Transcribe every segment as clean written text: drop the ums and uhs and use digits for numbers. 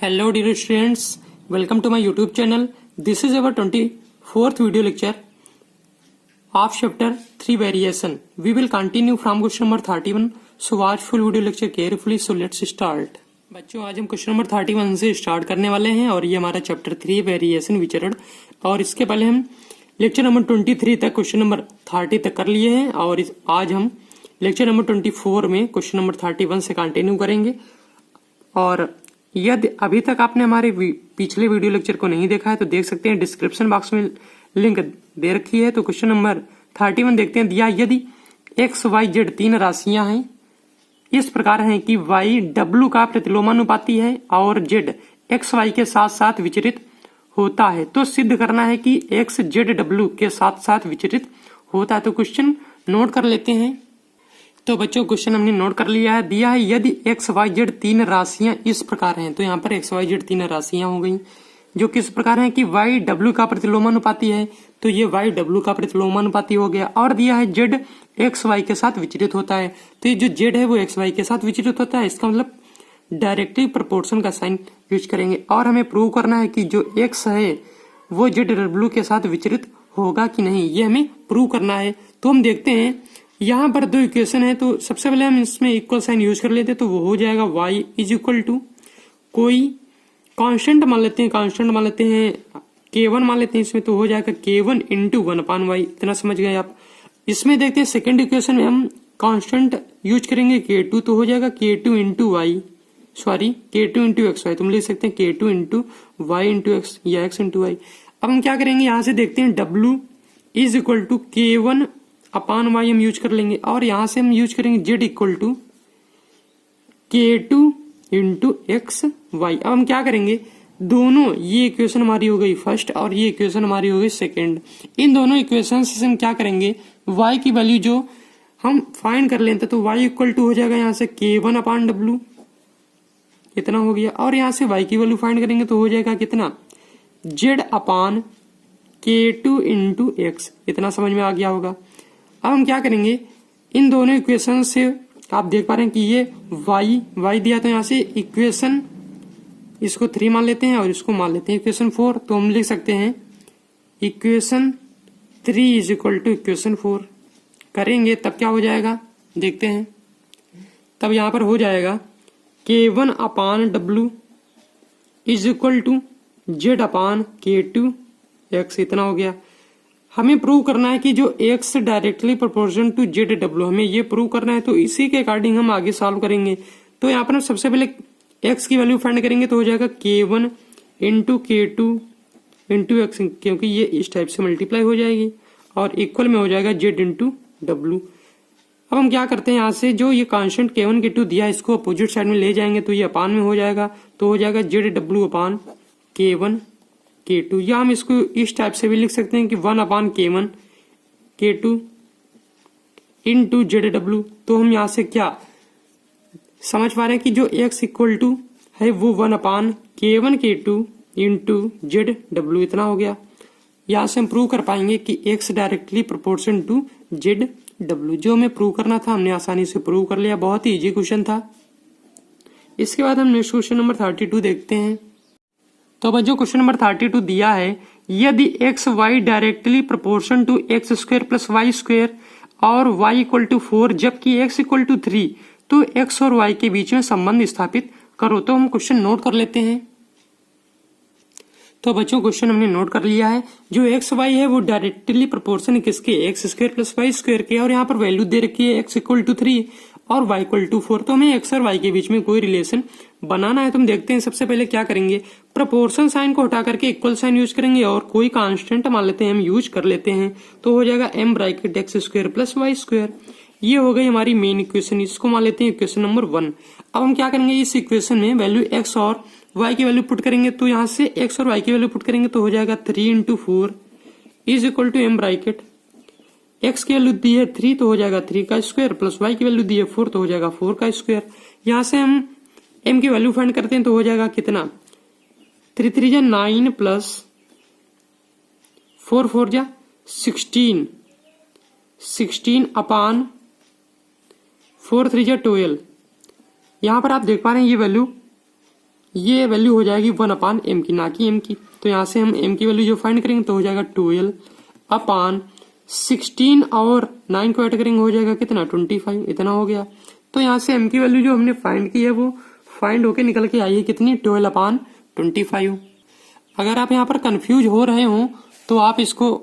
Hello dear students, welcome to my YouTube channel. This is our 24th video lecture of chapter 3 variation. We will continue from question number 31. So watch full video lecture carefully. So let's start. बच्चों आज हम question number 31 से start करने वाले हैं और ये हमारा चैप्टर 3 वेरिएशन विचरण और इसके पहले हम लेक्चर नंबर 23 तक क्वेश्चन नंबर 30 तक कर लिए हैं और आज हम लेक्चर नंबर 24 में क्वेश्चन नंबर 31 से कंटिन्यू करेंगे। और यदि अभी तक आपने हमारे पिछले वीडियो लेक्चर को नहीं देखा है तो देख सकते हैं, डिस्क्रिप्शन बॉक्स में लिंक दे रखी है। तो क्वेश्चन नंबर 31 देखते हैं। दिया यदि एक्स वाई जेड तीन राशियां हैं इस प्रकार हैं कि वाई डब्ल्यू का प्रतिलोमानुपाती है और जेड एक्स वाई के साथ साथ विचरित होता है, तो सिद्ध करना है कि एक्स जेड डब्ल्यू के साथ साथ विचरित होता है। तो क्वेश्चन नोट कर लेते हैं। तो बच्चों क्वेश्चन हमने नोट कर लिया है। दिया है यदि एक्स वाई जेड तीन राशियां इस प्रकार हैं, तो यहाँ पर एक्स वाई जेड तीन राशियां हो गई जो किस प्रकार है कि वाई डब्ल्यू का प्रतिलोमानुपाती है, तो ये वाई डब्ल्यू का प्रतिलोमानुपाती हो गया। और दिया है जेड एक्स वाई के साथ विचरित होता है, तो ये जो जेड है वो एक्स वाई के साथ विचरित होता है, इसका मतलब डायरेक्टली प्रोपोर्शन का साइन यूज करेंगे। और हमें प्रूव करना है कि जो एक्स है वो जेड डब्ल्यू के साथ विचरित होगा कि नहीं, ये हमें प्रूव करना है। तो हम देखते हैं यहाँ पर दो इक्वेशन है, तो सबसे पहले हम इसमें इक्वल साइन यूज कर लेते हैं, तो वो हो जाएगा y इज इक्वल टू कोई कांस्टेंट मान लेते हैं, k1 मान लेते हैं इसमें, तो हो जाएगा k1 इंटू 1/y। इतना समझ गए आप। इसमें देखते हैं सेकेंड इक्वेशन में हम कांस्टेंट यूज करेंगे k2, तो हो जाएगा k2 इंटू xy। तुम लिख सकते हैं k2 into y into x या x इंटू y। अब हम क्या करेंगे, यहां से देखते हैं w is equal to k1 upon y हम यूज कर लेंगे और यहां से हम यूज करेंगे z equal to k2 into x y. अब हम क्या करेंगे, दोनों ये इक्वेशन हमारी हो गई फर्स्ट और ये इक्वेशन हमारी हो गई सेकेंड। इन दोनों इक्वेशन से हम क्या करेंगे, y की वैल्यू जो हम फाइंड कर लेते हैं, तो y इक्वल टू हो जाएगा यहाँ से k1 अपान w, इतना हो गया। और यहाँ से y की वैल्यू फाइंड करेंगे तो हो जाएगा कितना, z upon k2 into x. इतना समझ में आ गया होगा। अब हम क्या करेंगे, इन दोनों इक्वेशन से आप देख पा रहे हैं कि ये y दिया, तो यहाँ से इक्वेशन इसको 3 मान लेते हैं और इसको मान लेते हैं इक्वेशन 4। तो हम लिख सकते हैं equation 3 is equal to equation 4 करेंगे तब क्या हो जाएगा देखते हैं। तब यहाँ पर हो जाएगा k1 upon w is equal to z upon k2 x। इतना हो गया। हमें प्रूव करना है कि जो x directly proportion to z डब्ल्यू, हमें ये प्रूव करना है, तो इसी के अकॉर्डिंग हम आगे सॉल्व करेंगे। तो यहाँ पर हम सबसे पहले x की वैल्यू फाइंड करेंगे, तो हो जाएगा k1 into k2 into x, क्योंकि ये इस टाइप से मल्टीप्लाई हो जाएगी और इक्वल में हो जाएगा z इंटू डब्ल्यू। अब हम क्या करते हैं, यहाँ से जो ये कॉन्स्टेंट k1 k2 दिया है इसको अपोजिट साइड में ले जाएंगे, तो ये अपान में हो जाएगा, तो हो जाएगा जेड डब्ल्यू अपान k1 k2, या हम इसको इस टाइप से भी लिख सकते हैं कि 1 अपान k1 k2 into Z W. तो हम यहाँ से क्या समझ पा रहे हैं कि जो x इक्वल टू है वो 1 अपान k1 k2 into Z W. इतना हो गया। यहाँ से हम प्रूव कर पाएंगे कि x directly proportion to z डब्ल्यू। जो हमें प्रूव करना था हमने आसानी से प्रूव कर लिया, बहुत ही इजी क्वेश्चन था। इसके बाद हम नेक्स्ट क्वेश्चन नंबर 32 देखते हैं। तो बच्चों क्वेश्चन नंबर 32 दिया है यदि x y directly proportion to x square plus y square और वाई इक्वल टू 4 जबकि एक्स इक्वल टू 3, तो एक्स और वाई के बीच में संबंध स्थापित करो। तो हम क्वेश्चन नोट कर लेते हैं। तो बच्चों क्वेश्चन हमने नोट कर लिया है। जो एक्स वाई है वो डायरेक्टली प्रोपोर्शन है किसके, x square plus y square के, और यहाँ पर वैल्यू दे रखी है एक्स इक्वल टू 3 और y इक्वल टू 4। तो हमें x और y के बीच में कोई रिलेशन बनाना है। तो हम देखते हैं सबसे पहले क्या करेंगे, प्रोपोर्शन साइन को हटा करके इक्वल साइन यूज करेंगे और कोई कांस्टेंट मान लेते हैं, हम यूज कर लेते हैं, तो हो जाएगा m bracket x square plus y square. ये हो गई हमारी मेन इक्वेशन, इसको मान लेते हैं इक्वेशन नंबर 1। अब हम क्या करेंगे, इस इक्वेशन में वैल्यू x और y की वैल्यू पुट करेंगे, तो यहाँ से x और y की वैल्यू पुट करेंगे तो हो जाएगा 3 into 4 is equal to m bracket x की वैल्यू दी है 3 तो हो जाएगा 3 का स्क्वायर प्लस y की वैल्यू दी है 4 तो हो जाएगा 4 का स्क्वायर। यहाँ से हम m की वैल्यू फाइंड करते हैं तो हो जाएगा कितना, 3 3 जा 9 प्लस 4 4 जा 16 अपान 4 3 जा 12। यहाँ पर आप देख पा रहे हैं ये वैल्यू ये वैल्यू हो जाएगी 1/m की, ना कि m की। तो यहाँ से हम m की वैल्यू जो फाइंड करेंगे तो हो जाएगा 12/16 और 9 को ऐड करेंगे हो जाएगा कितना 25, इतना हो गया। तो यहाँ से m की वैल्यू जो हमने फाइंड की है वो फाइंड होके निकल के आई है कितनी 12/25। अगर आप यहाँ पर कंफ्यूज हो रहे हो तो आप इसको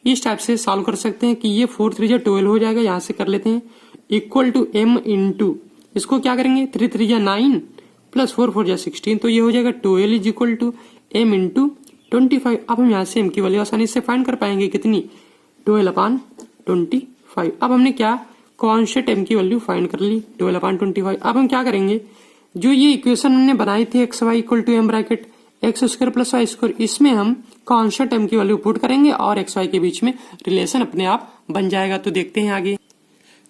इस टाइप से सॉल्व कर सकते हैं कि ये 4 3 12 हो जाएगा, यहाँ से कर लेते हैं इक्वल टू m इंटू इसको क्या करेंगे 3 3 9 प्लस 4 4 16, तो ये हो जाएगा 12 is equal to m into 25। अब हम यहाँ से m की वैल्यू आसानी से फाइंड कर पाएंगे कितनी 12/25। अब हमने क्या कॉन्स्टेंट m की वैल्यू फाइंड कर ली 12/25। अब हम क्या करेंगे जो ये इक्वेशन हमने बनाई थी x y equal to m bracket x square plus y square, इसमें हम कॉन्स्टेंट m की वैल्यू पुट करेंगे और एक्स वाई के बीच में रिलेशन अपने आप बन जाएगा। तो देखते हैं आगे।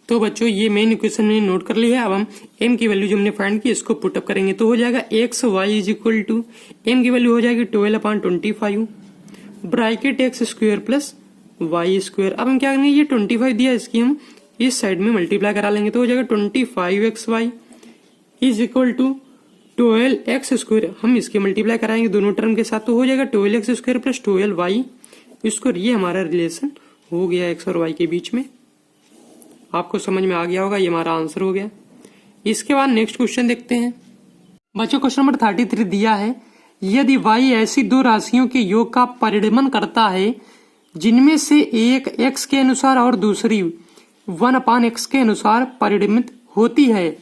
तो बच्चों ये मेन इक्वेशन मैंने नोट कर ली है। अब हम m की वैल्यू जो हमने फाइंड की इसको पुटअप करेंगे तो हो जाएगा x y is equal to m की वैल्यू हो जाएगी 12/25 bracket x square plus y square. अब हम क्या करेंगे ये 25 दिया इसकी हम इस साइड में मल्टीप्लाई करा लेंगे तो हो जाएगा 25xy is equal to 12x square. हम इसके मल्टीप्लाई कराएंगे दोनों टर्म के साथ तो हो जाएगा 12x square plus 12y square. ये हमारा रिलेशन हो गया x और y के बीच में। आपको समझ में आ गया होगा, ये हमारा आंसर हो गया। इसके बाद नेक्स्ट क्वेश्चन देखते हैं बच्चों। क्वेश्चन नंबर 33 दिया है यदि y ऐसी दो राशियों के योग का परिणमन करता है जिनमें से एक x के अनुसार और दूसरी 1/x के अनुसार परिणमित होती है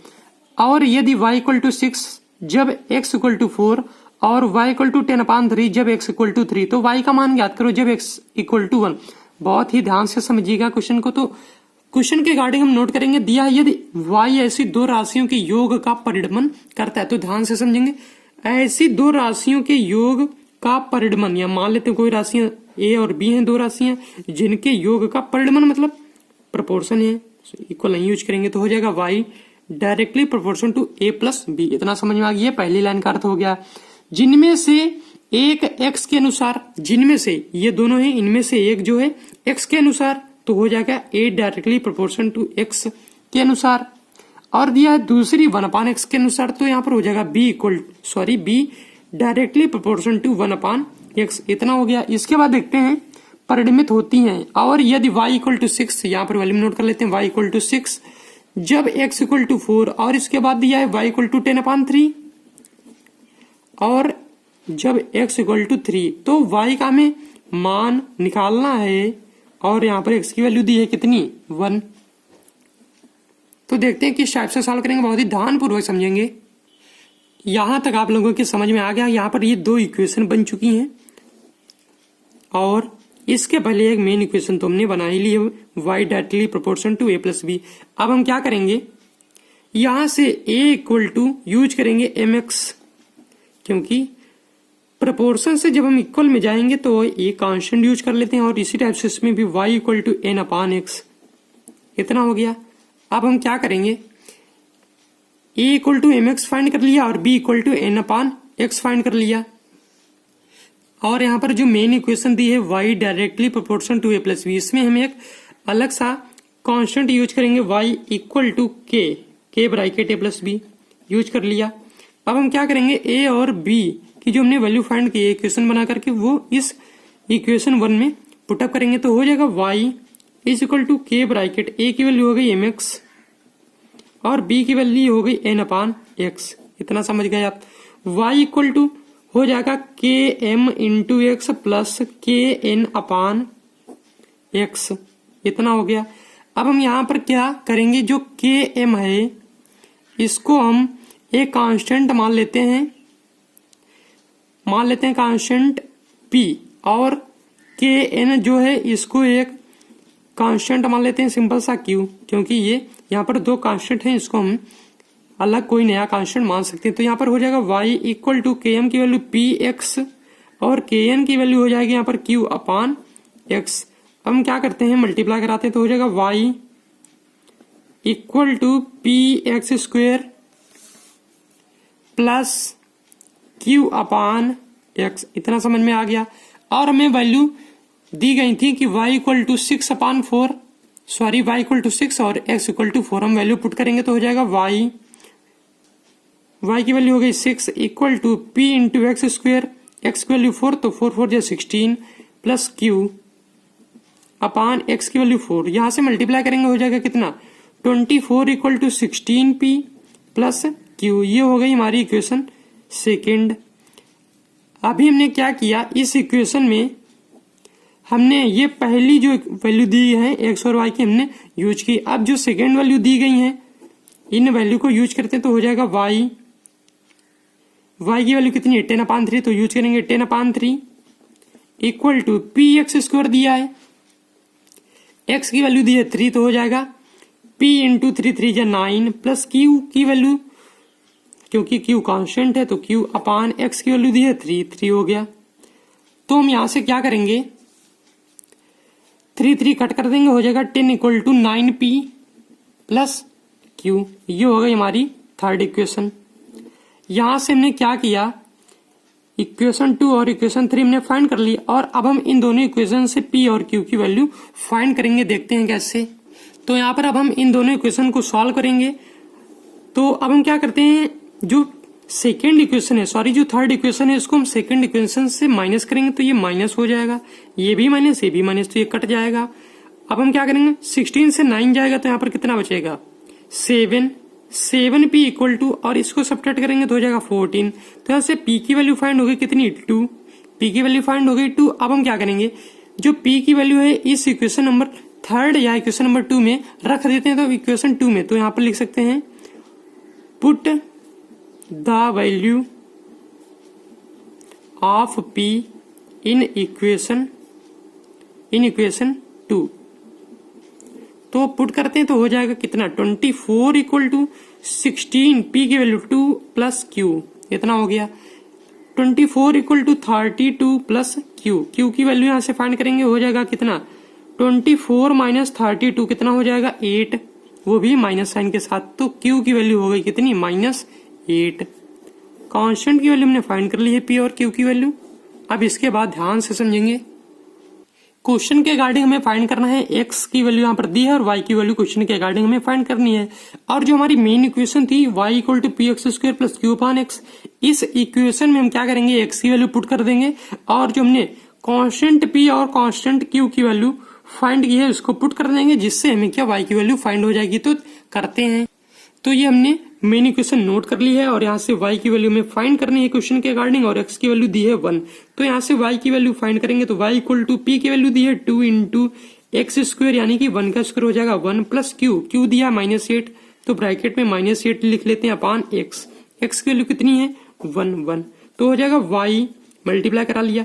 और यदि y इक्वल टू 6 जब x इक्वल टू 4 और y इक्वल टू 10/3 जब x इक्वल टू 3, तो y का मान ज्ञात करो जब x इक्वल टू 1। बहुत ही ध्यान से समझिएगा क्वेश्चन को। तो क्वेश्चन के रिगार्डिंग हम नोट करेंगे दिया है यदि y ऐसी दो राशियों के योग का परिणमन करता है, तो ध्यान से समझेंगे ऐसी दो राशियों के योग का परिणमन, या मान लेते हैं कोई राशियां a और b हैं, दो राशियां जिनके योग का परिणमन मतलब प्रोपोर्शन है, इक्वल नहीं यूज करेंगे तो हो जाएगा y directly proportion to a plus B. इतना समझ में आ गया, पहली लाइन का अर्थ हो गया। जिनमें से एक x के अनुसार, जिनमें से ये दोनों है इनमें से एक जो है x के अनुसार तो हो जाएगा a directly proportion to x के अनुसार, और दिया है दूसरी 1/x के अनुसार तो यहाँ पर हो जाएगा b directly proportion to 1/x। इतना हो गया। इसके बाद देखते हैं परिणमित होती हैं और यदि y इक्वल टू 6, यहाँ पर वैल्यू नोट कर लेते हैं y इक्वल टू 6 जब x इक्वल टू 4 और इसके बाद दिया है y इक्वल टू 10/3 और जब x इक्वल टू 3, तो y का हमें मान निकालना है और यहाँ पर x की वैल्यू दी है कितनी 1। तो देखते हैं किस टाइप से सॉल्व करेंगे, बहुत ही ध्यानपूर्वक समझेंगे। यहां तक आप लोगों के समझ में आ गया। यहाँ पर ये दो इक्वेशन बन चुकी हैं और इसके पहले एक मेन इक्वेशन तो हमने बना ही ली है y directly proportion to a plus B. अब हम क्या करेंगे यहां से a इक्वल टू यूज करेंगे mx, क्योंकि प्रोपोर्शन से जब हम इक्वल में जाएंगे तो a कांस्टेंट यूज कर लेते हैं और इसी टाइप से इसमें भी y इक्वल टू n/x। इतना हो गया। अब हम क्या करेंगे a equal to mx find कर लिया और b equal to n/x find कर लिया, और यहाँ पर जो मेन इक्वेशन दी है y directly proportion to a plus B, इसमें हम एक अलग सा कांस्टेंट यूज करेंगे y equal to k bracket a plus B use कर लिया। अब हम क्या करेंगे a और b की जो हमने वैल्यू फाइंड की इक्वेशन बना करके वो इस इक्वेशन 1 में पुटअप करेंगे तो हो जाएगा y is equal to k bracket a की वैल्यू हो गई mx और b की वैल्यू हो गई n/x। इतना समझ गए आप। y इक्वल टू हो जाएगा km into x plus kn/x। इतना हो गया। अब हम यहाँ पर क्या करेंगे जो km है इसको हम एक कांस्टेंट मान लेते हैं कांस्टेंट p, और kn जो है इसको एक कांस्टेंट मान लेते हैं सिंपल सा q, क्योंकि ये यहाँ पर दो कांस्टेंट हैं, इसको हम अलग कोई नया कांस्टेंट मान सकते हैं। तो यहाँ पर हो जाएगा y इक्वल टू km की वैल्यू px और kn की वैल्यू हो जाएगी यहाँ पर q/x। अब हम क्या करते हैं मल्टीप्लाई कराते हैं तो हो जाएगा y equal to px square plus q/x। इतना समझ में आ गया। और हमें वैल्यू दी गई थी कि y equal to 6/4, y equal to 6 और x इक्वल टू 4। हम वैल्यू पुट करेंगे तो हो जाएगा y y की वैल्यू हो गई 6 equal to p into X square, X की वैल्यू 4 तो 4 4 16 प्लस q अपान x की वैल्यू 4, यहां से मल्टीप्लाई करेंगे हो जाएगा कितना 24 equal to 16p plus q। ये हो गई हमारी इक्वेशन सेकेंड। अभी हमने क्या किया, इस इक्वेशन में हमने ये पहली जो वैल्यू दी है x और y की हमने यूज की। अब जो सेकेंड वैल्यू दी गई है इन वैल्यू को यूज करते हैं तो हो जाएगा y की वैल्यू कितनी है 10/3, तो यूज करेंगे 10/3 equal to P X square दिया है, x की वैल्यू दी है 3 तो हो जाएगा p इंटू 3 3 9 प्लस q की वैल्यू, क्योंकि q कांस्टेंट है तो q अपान x की वैल्यू दी है 3 हो गया। तो हम यहां से क्या करेंगे 3 3 कट कर देंगे, हो जाएगा 10 equal to 9p plus q। ये हो गई हमारी थर्ड इक्वेशन। यहां से हमने क्या किया, इक्वेशन 2 और इक्वेशन 3 हमने फाइंड कर ली और अब हम इन दोनों इक्वेशन से p और q की वैल्यू फाइंड करेंगे। देखते हैं कैसे। तो यहाँ पर अब हम इन दोनों इक्वेशन को सॉल्व करेंगे। तो अब हम क्या करते हैं, जो सेकेंड इक्वेशन है, सॉरी जो थर्ड इक्वेशन है, इसको हम सेकेंड इक्वेशन से माइनस करेंगे तो ये माइनस हो जाएगा, ये भी माइनस तो ये कट जाएगा। अब हम क्या करेंगे 16 से 9 जाएगा तो यहाँ पर कितना बचेगा 7p इक्वल टू, और इसको सब्ट्रैक्ट करेंगे तो हो जाएगा 14। तो यहाँ से p की वैल्यू फाइंड हो गई कितनी 2, p की वैल्यू फाइंड हो गई 2। अब हम क्या करेंगे, जो p की वैल्यू है इस इक्वेशन नंबर थर्ड या इक्वेशन नंबर 2 में रख देते हैं। तो इक्वेशन 2 में तो यहाँ पर लिख सकते हैं put the value of p in equation 2। तो पुट करते हैं तो हो जाएगा कितना 24 इक्वल टू 16, p की वैल्यू 2 प्लस q, इतना हो गया 24 इक्वल टू 32 प्लस q की वैल्यू यहां से फाइंड करेंगे हो जाएगा कितना 24 माइनस 32 कितना हो जाएगा 8, वो भी माइनस साइन के साथ। तो q की वैल्यू हो गई कितनी -8। कांस्टेंट की वैल्यू हमने फाइंड कर ली है p और q की वैल्यू। अब इसके बाद ध्यान से समझेंगे, क्वेश्चन के अकॉर्डिंग हमें फाइंड करना है, x की वैल्यू यहाँ पर दी है और y की वैल्यू क्वेश्चन के अकॉर्डिंग हमें फाइंड करनी है। और जो हमारी मेन इक्वेशन थी y equal to P X square plus Q upon X, इस इक्वेशन में हम क्या करेंगे x की वैल्यू पुट कर देंगे और जो हमने कांस्टेंट p और कांस्टेंट q की वैल्यू फाइंड की है उसको पुट कर देंगे, जिससे हमें क्या y की वैल्यू फाइंड हो जाएगी। तो करते हैं, तो ये हमने मेन इक्वेशन नोट कर ली है और यहाँ से y की वैल्यू में फाइंड करनी है क्वेश्चन के अकॉर्डिंग, और x की वैल्यू दी है 1। तो यहाँ से y की वैल्यू फाइंड करेंगे तो y इक्वल टू p की वैल्यू दी है 2 इंटू एक्स स्क्वायर, यानी कि 1 का स्क्वायर हो जाएगा 1 प्लस q दिया -8, तो ब्रैकेट में -8 लिख लेते हैं अपान x की वैल्यू कितनी है 1 तो हो जाएगा y मल्टीप्लाई करा लिया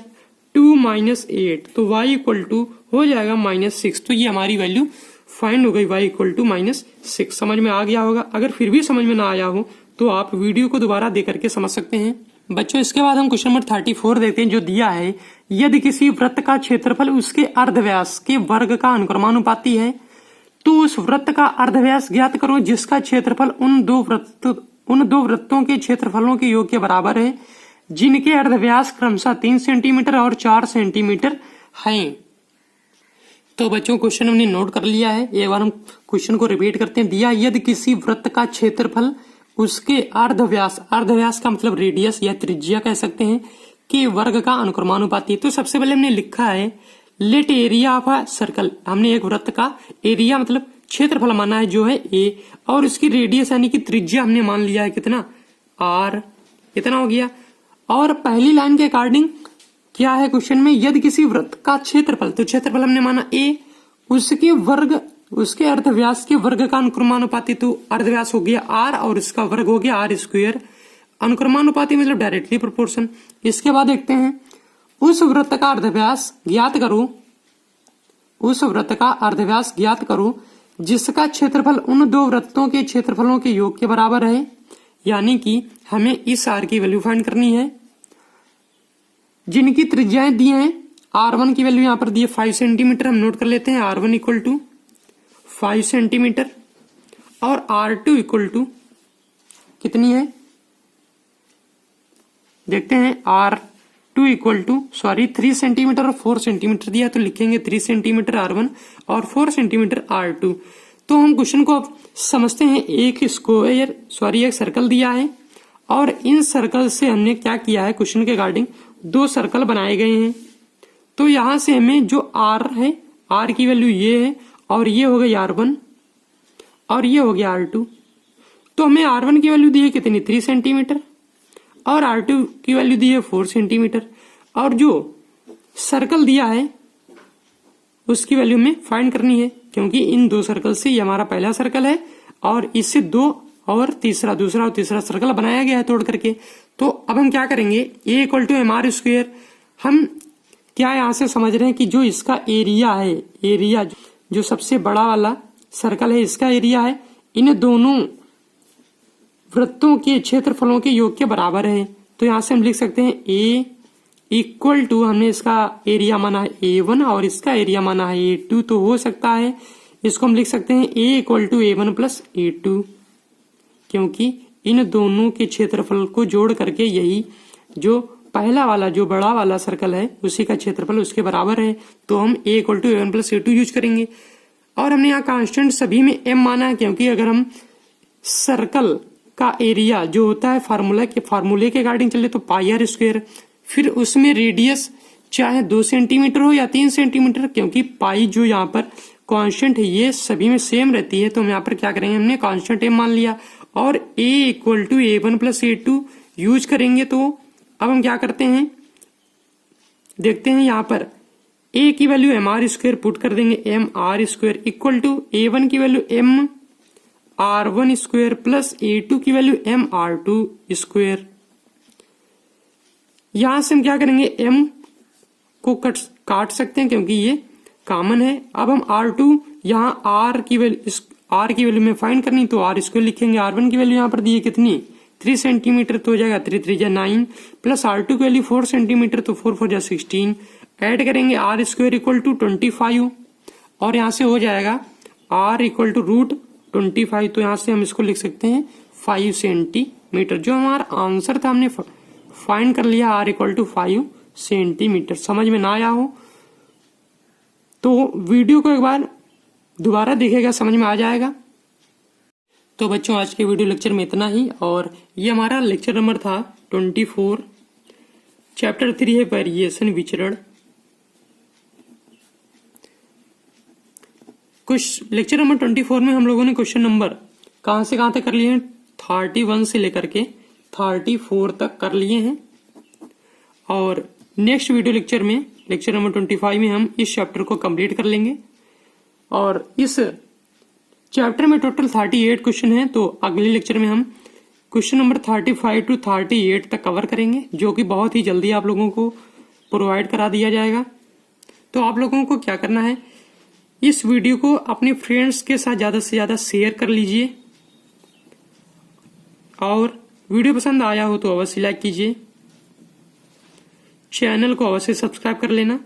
2 -8, तो y इक्वल टू हो जाएगा -6। तो ये हमारी वैल्यू फाइंड हो गई y इक्वल टू -6। समझ में आ गया होगा। अगर फिर भी समझ में ना आया हो तो आप वीडियो को दोबारा देख करके समझ सकते हैं। बच्चों इसके बाद हम क्वेश्चन नंबर 34 देखते हैं, जो दिया है यदि किसी वृत्त का क्षेत्रफल उसके अर्धव्यास के वर्ग का अनुक्रमानुपाती है तो उस वृत्त का अर्धव्यास ज्ञात करो जिसका क्षेत्रफल उन दो वृत्तों के क्षेत्रफलों के योग के बराबर है जिनके अर्धव्यास क्रमशः 3 सेंटीमीटर और 4 सेंटीमीटर हैं। तो बच्चों क्वेश्चन हमने नोट कर लिया है, एक बार हम क्वेश्चन को रिपीट करते हैं। दिया यदि किसी वृत्त का क्षेत्रफल उसके अर्धव्यास का मतलब रेडियस या त्रिज्या कह सकते हैं के वर्ग का अनुक्रमानुपाती। तो सबसे पहले हमने लिखा है let area of a circle, हमने एक वृत्त का एरिया मतलब क्षेत्रफल माना है जो है a, और उसकी रेडियस यानी कि त्रिज्या हमने मान लिया है कितना r, इतना हो गया। और पहली लाइन के अकॉर्डिंग क्या है क्वेश्चन में, यदि किसी वृत्त का क्षेत्रफल, तो क्षेत्रफल हमने माना a, उसके अर्धव्यास के वर्ग का अनुक्रमानुपाती, तो अर्धव्यास हो गया r और इसका वर्ग हो गया r स्क्वायर, अनुक्रमानुपाती मतलब डायरेक्टली प्रोपोर्शन। इसके बाद देखते हैं उस वृत्त का अर्धव्यास ज्ञात करो जिसका क्षेत्रफल उन दो वृत्तों के क्षेत्रफलों के योग के बराबर है, यानी कि हमें इस r की वैल्यू फाइंड करनी है जिनकी त्रिज्याएं दी हैं। r1 की वैल्यू यहाँ पर दी है 5 सेंटीमीटर, हम नोट कर लेते हैं r1 इक्वल टू 5 सेंटीमीटर और r2 इक्वल टू कितनी है देखते हैं, r2 इक्वल टू 3 सेंटीमीटर और 4 सेंटीमीटर दिया, तो लिखेंगे 3 सेंटीमीटर r1 और 4 सेंटीमीटर r2। तो हम क्वेश्चन को अब समझते हैं। एक सर्कल दिया है और इन सर्कल से हमने क्या किया है, क्वेश्चन के अकॉर्डिंग 2 सर्कल बनाए गए हैं। तो यहां से हमें जो आर है, आर की वैल्यू ये है और ये हो गई R1 और ये हो गया R2। तो हमें R1 की वैल्यू दी है कितनी, 3 सेंटीमीटर और R2 की वैल्यू दी है 4 सेंटीमीटर और जो सर्कल दिया है उसकी वैल्यू में फाइंड करनी है, क्योंकि इन 2 सर्कल से ये हमारा पहला सर्कल है और इससे 2 और तीसरा, दूसरा और तीसरा सर्कल बनाया गया है तोड़ करके। तो अब हम क्या करेंगे, A = mr²। हम क्या यहां से समझ रहे हैं कि जो इसका एरिया है, एरिया जो सबसे बड़ा वाला सर्कल है इसका एरिया है, इन दोनों वृत्तों के क्षेत्रफलों के योग के बराबर है। तो यहां से हम लिख सकते हैं A = हमने इसका एरिया माना है A1 और इसका एरिया माना है A2। तो हो सकता है इसको हम लिख सकते हैं A = A1 + A2, क्योंकि इन दोनों के क्षेत्रफल को जोड़ करके यही जो पहला वाला जो बड़ा वाला सर्कल है उसी का क्षेत्रफल उसके बराबर है। तो हम A = A1 + A2 यूज करेंगे। और हमने यहाँ कांस्टेंट सभी में m माना है, क्योंकि अगर हम सर्कल का एरिया जो होता है फार्मूले के अकॉर्डिंग चले तो πr², फिर उसमें रेडियस चाहे 2 सेंटीमीटर हो या 3 सेंटीमीटर, क्योंकि पाई जो यहाँ पर कांस्टेंट है ये सभी में सेम रहती है। तो हम यहाँ पर क्या करेंगे, हमने कांस्टेंट m मान लिया और A = A1 + A2 यूज करेंगे। तो अब हम क्या करते हैं, देखते हैं यहाँ पर A की वैल्यू mr² पुट कर देंगे, mr² = A1 की वैल्यू mr1² प्लस A2 की वैल्यू mr2²। यहां से हम क्या करेंगे, m को काट सकते हैं क्योंकि ये कॉमन है। अब हम R2 यहाँ r की वैल्यू में फाइंड करनी, तो r² लिखेंगे। R1 की वैल्यू यहाँ पर दी है कितनी, 3 सेंटीमीटर, तो हो जाएगा 3 3 9 प्लस R2 की वैल्यू 4 सेंटीमीटर, तो 4 4 16। ऐड करेंगे r² = 25 और यहाँ से हो जाएगा r = √25। तो यहाँ से हम इसको लिख सकते हैं 5 सेंटीमीटर। जो हमारा आंसर था हमने फाइंड कर लिया, r = 5 सेंटीमीटर। समझ में ना आया हो तो वीडियो को एक बार दोबारा देखेगा, समझ में आ जाएगा। तो बच्चों आज के वीडियो लेक्चर में इतना ही, और ये हमारा लेक्चर नंबर था 24, चैप्टर 3 है वेरिएशन विचरण। कुछ लेक्चर नंबर 24 में हम लोगों ने क्वेश्चन नंबर कहां से कहां तक कर लिए हैं, 31 से लेकर के 34 तक कर लिए हैं। और नेक्स्ट वीडियो लेक्चर में, लेक्चर नंबर 25 में हम इस चैप्टर को कंप्लीट कर लेंगे। और इस चैप्टर में टोटल 38 क्वेश्चन हैं, तो अगले लेक्चर में हम क्वेश्चन नंबर 35 to 38 तक कवर करेंगे, जो कि बहुत ही जल्दी आप लोगों को प्रोवाइड करा दिया जाएगा। तो आप लोगों को क्या करना है, इस वीडियो को अपने फ्रेंड्स के साथ ज्यादा से ज्यादा शेयर कर लीजिए, और वीडियो पसंद आया हो तो अवश्य लाइक कीजिए, चैनल को अवश्य सब्सक्राइब कर लेना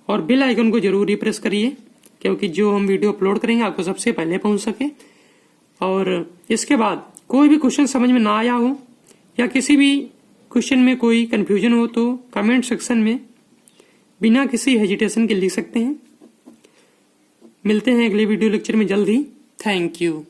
और बेल आइकन को जरूर ही प्रेस करिए, क्योंकि जो हम वीडियो अपलोड करेंगे आपको सबसे पहले पहुंच सके। और इसके बाद कोई भी क्वेश्चन समझ में ना आया हो या किसी भी क्वेश्चन में कोई कंफ्यूजन हो तो कमेंट सेक्शन में बिना किसी हेजिटेशन के लिख सकते हैं। मिलते हैं अगले वीडियो लेक्चर में जल्द ही। Thank you.